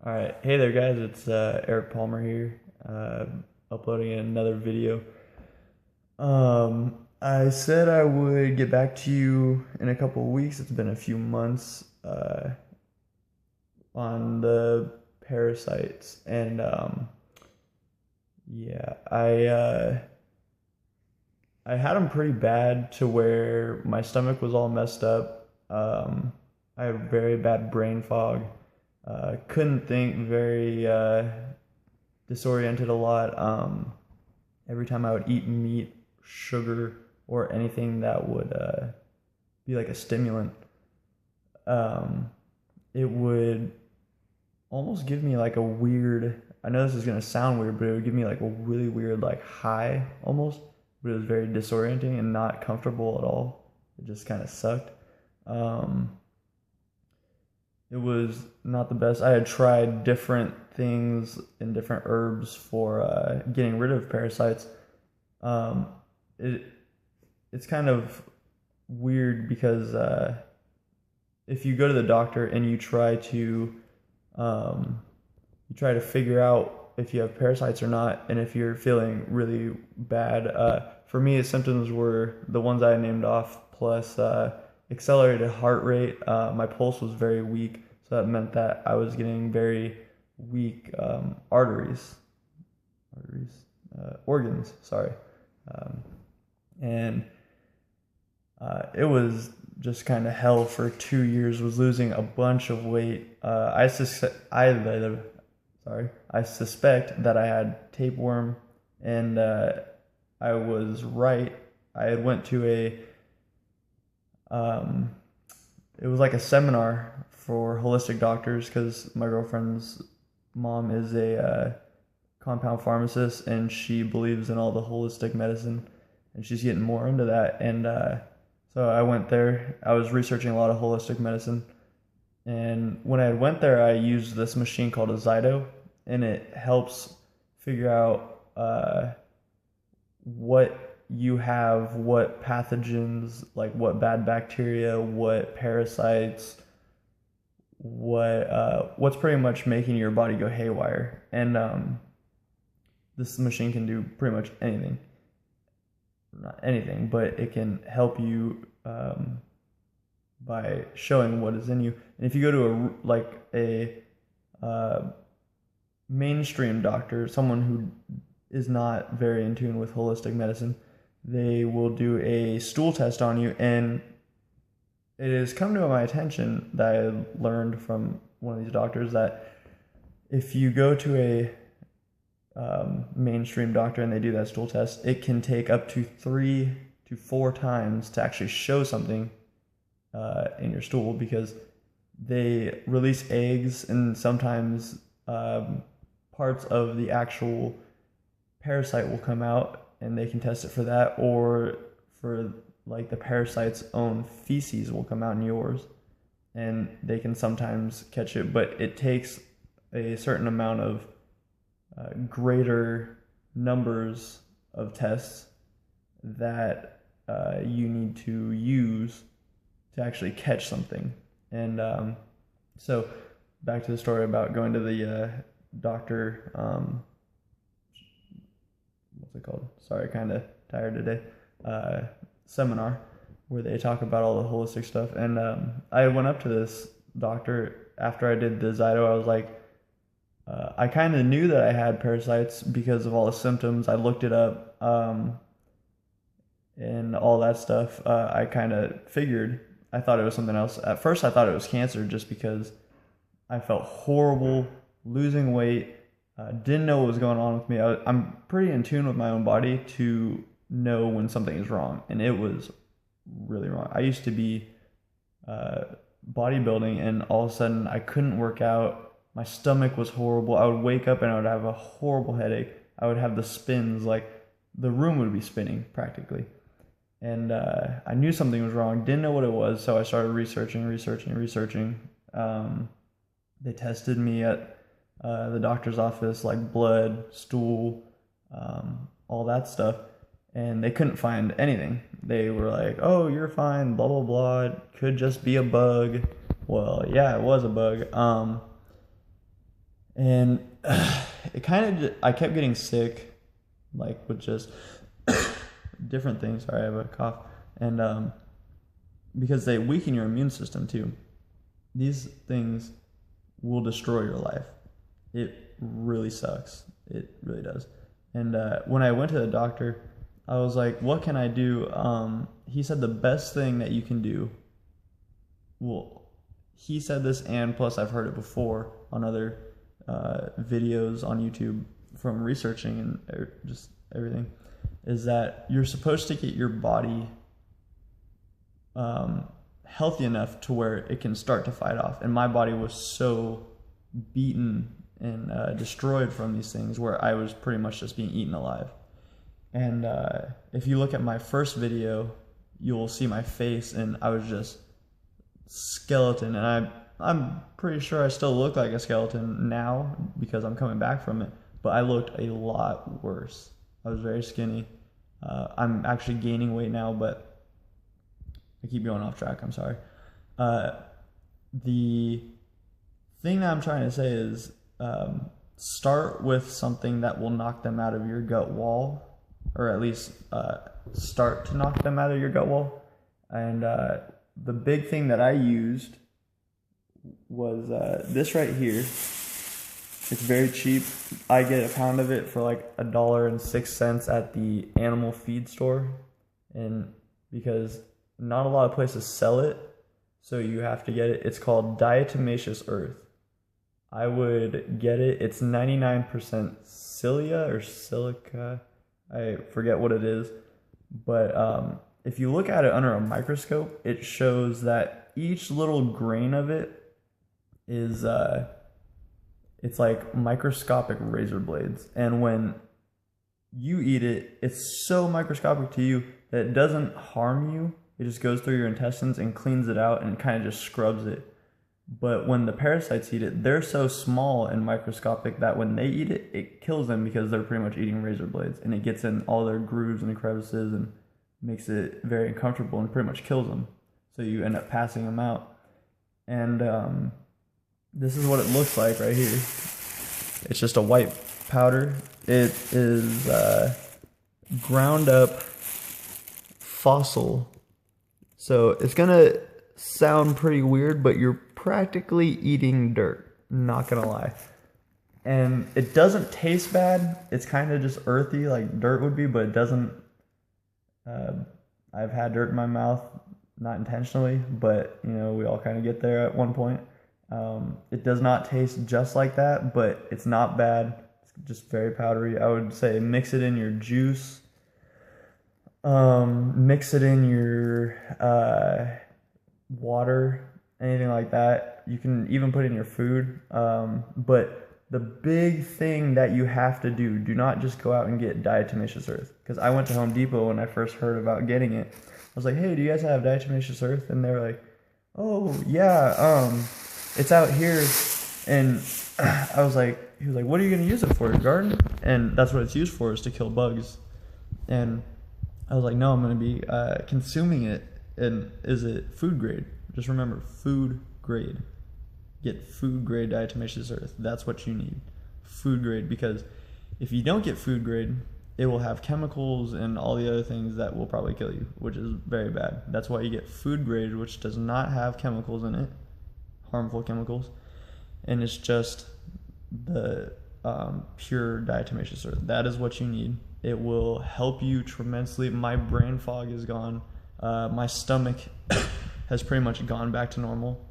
All right, hey there, guys. It's Eric Palmer here, uploading another video. I said I would get back to you in a couple of weeks. It's been a few months on the parasites, and yeah, I had them pretty bad to where my stomach was all messed up. I had very bad brain fog. Couldn't think, very disoriented a lot. Every time I would eat meat, sugar, or anything that would be like a stimulant, um, it would almost give me like a weird, I know this is going to sound weird, but it would give me like a really weird like high almost, but it was very disorienting and not comfortable at all. It just kind of sucked. Um, it was not the best. I had tried different things and different herbs for getting rid of parasites. Um, it it's kind of weird because if you go to the doctor and you try to figure out if you have parasites or not, and if you're feeling really bad. For me, the symptoms were the ones I named off, plus accelerated heart rate. My pulse was very weak, so that meant that I was getting very weak organs. Sorry, um, and it was just kind of hell for 2 years. Was losing a bunch of weight. I suspect that I had tapeworm, and I was right. I had went to um, it was like a seminar for holistic doctors because my girlfriend's mom is a compound pharmacist, and she believes in all the holistic medicine, and she's getting more into that. And so I went there. I was researching a lot of holistic medicine, and when I went there, I used this machine called a Zyto, and it helps figure out what you have, what pathogens, like what bad bacteria, what parasites, what's pretty much making your body go haywire. And this machine can do pretty much anything. Not anything, but it can help you by showing what is in you. And if you go to a mainstream doctor, someone who is not very in tune with holistic medicine, they will do a stool test on you. And it has come to my attention that I learned from one of these doctors that if you go to a mainstream doctor and they do that stool test, it can take up to 3 to 4 times to actually show something in your stool, because they release eggs, and sometimes parts of the actual parasite will come out, and they can test it for that, or for like the parasite's own feces will come out in yours, and they can sometimes catch it, but it takes a certain amount of greater numbers of tests that you need to use to actually catch something. And so back to the story about going to the doctor, what's it called? Sorry, kind of tired today. Seminar where they talk about all the holistic stuff. And I went up to this doctor after I did the Zyto. I was like, I kind of knew that I had parasites because of all the symptoms. I looked it up, and all that stuff. I kind of figured. I thought it was something else. At first, I thought it was cancer just because I felt horrible, losing weight, didn't know what was going on with me. I'm pretty in tune with my own body to know when something is wrong, and it was really wrong. I used to be bodybuilding, and all of a sudden I couldn't work out. My stomach was horrible. I would wake up and I would have a horrible headache. I would have the spins, like the room would be spinning practically. And I knew something was wrong, didn't know what it was, so I started researching. They tested me at the doctor's office, like blood, stool, all that stuff, and they couldn't find anything. They were like, oh, you're fine, blah, blah, blah, it could just be a bug. Well, yeah, it was a bug. And it kind of, I kept getting sick, like with just different things. Sorry, I have a cough. And because they weaken your immune system too. These things will destroy your life. It really sucks. It really does. And when I went to the doctor, I was like, what can I do? He said the best thing that you can do, well, he said this, and plus I've heard it before on other videos on YouTube from researching and just everything, is that you're supposed to get your body healthy enough to where it can start to fight off. And my body was so beaten and destroyed from these things where I was pretty much just being eaten alive. And if you look at my first video, you'll see my face, and I was just skeleton. And I'm pretty sure I still look like a skeleton now because I'm coming back from it, but I looked a lot worse. I was very skinny. I'm actually gaining weight now, but I keep going off track. I'm sorry. The thing that I'm trying to say is start with something that will knock them out of your gut wall, or at least start to knock them out of your gut wall. And the big thing that I used was this right here. It's very cheap. I get a pound of it for like $1.06 at the animal feed store, and because not a lot of places sell it, so you have to get it. It's called Diatomaceous earth. I would get it. It's 99% cilia or silica. I forget what it is, but if you look at it under a microscope, it shows that each little grain of it is it's like microscopic razor blades, and when you eat it, it's so microscopic to you that it doesn't harm you. It just goes through your intestines and cleans it out and kind of just scrubs it. But when the parasites eat it, they're so small and microscopic that when they eat it, it kills them because they're pretty much eating razor blades, and it gets in all their grooves and crevices and makes it very uncomfortable and pretty much kills them. So you end up passing them out. And this is what it looks like right here. It's just a white powder. It is ground up fossil. So it's gonna sound pretty weird, but you're practically eating dirt, not gonna lie. And it doesn't taste bad. It's kind of just earthy like dirt would be, but it doesn't. I've had dirt in my mouth, not intentionally, but you know, we all kind of get there at one point. It does not taste just like that, but it's not bad. It's just very powdery. I would say mix it in your juice. Mix it in your water, anything like that. You can even put it in your food. But the big thing that you have to do not just go out and get diatomaceous earth. Because I went to Home Depot when I first heard about getting it. I was like, hey, do you guys have diatomaceous earth? And they're like, oh, yeah, it's out here. And I was like, he was like, what are you going to use it for, garden? And that's what it's used for, is to kill bugs. And I was like, no, I'm going to be consuming it. And is it food grade? Just remember, food grade. Get food grade diatomaceous earth. That's what you need. Food grade, because if you don't get food grade, it will have chemicals and all the other things that will probably kill you, which is very bad. That's why you get food grade, which does not have chemicals in it, harmful chemicals, and it's just the pure diatomaceous earth. That is what you need. It will help you tremendously. My brain fog is gone. My stomach has pretty much gone back to normal.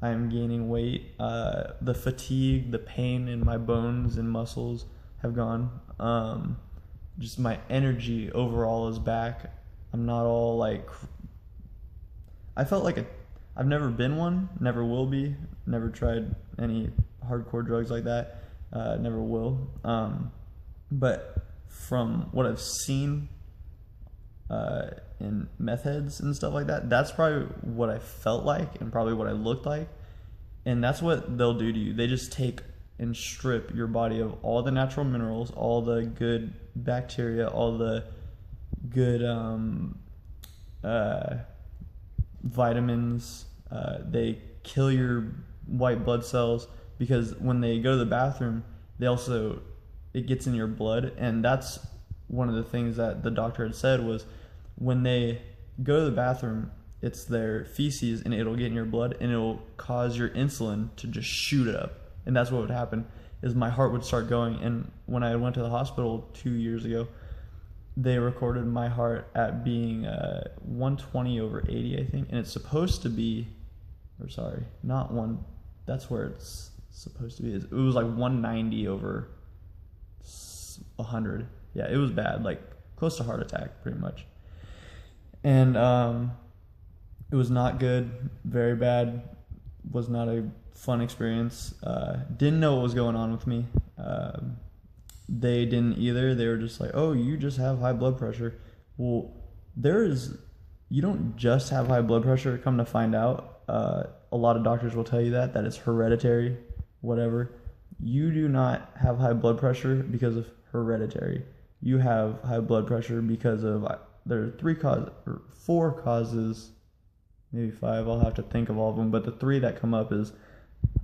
I'm gaining weight. The fatigue, the pain in my bones and muscles have gone. Just my energy overall is back. I'm not all like... I felt like I've never been one, never will be, never tried any hardcore drugs like that, never will. But from what I've seen in meth heads and stuff like that, that's probably what I felt like and probably what I looked like. And that's what they'll do to you. They just take and strip your body of all the natural minerals, all the good bacteria, all the good vitamins. They kill your white blood cells. because when they go to the bathroom, it gets in your blood, and that's one of the things that the doctor had said was when they go to the bathroom, it's their feces and it'll get in your blood and it'll cause your insulin to just shoot up. And that's what would happen, is my heart would start going. And when I went to the hospital 2 years ago, they recorded my heart at being 120 over 80, I think. And it's supposed to be, or sorry, not one, that's where it's supposed to be. It was like 190 over 100. Yeah, it was bad, like close to heart attack pretty much. And it was not good, very bad, was not a fun experience. Didn't know what was going on with me. They didn't either. They were just like, oh, you just have high blood pressure. Well, you don't just have high blood pressure, come to find out. A lot of doctors will tell you that it's hereditary, whatever. You do not have high blood pressure because of hereditary. You have high blood pressure because of, there are 4 causes, maybe 5, I'll have to think of all of them, but the 3 that come up is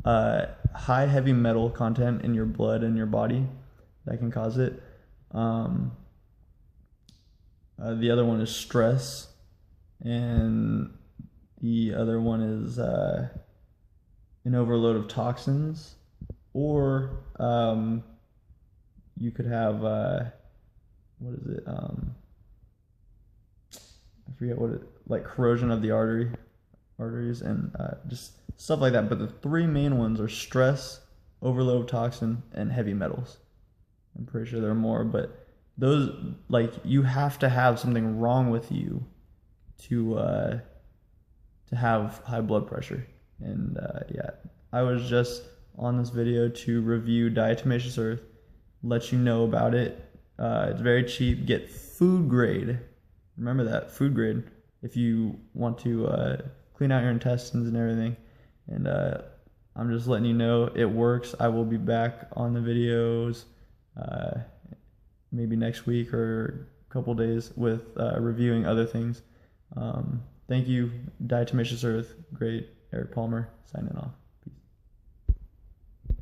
high heavy metal content in your blood and your body that can cause it. The other one is stress, and the other one is an overload of toxins, or you could have what is it? I forget what it, like corrosion of the arteries, and just stuff like that. But the 3 main ones are stress, overload of toxin, and heavy metals. I'm pretty sure there are more, but those, like, you have to have something wrong with you to have high blood pressure. And yeah, I was just on this video to review Diatomaceous Earth, let you know about it. It's very cheap. Get food grade. Remember that, food grade, if you want to clean out your intestines and everything. And I'm just letting you know it works. I will be back on the videos maybe next week or a couple days with reviewing other things. Thank you, Diatomaceous Earth. Great. Eric Palmer signing off.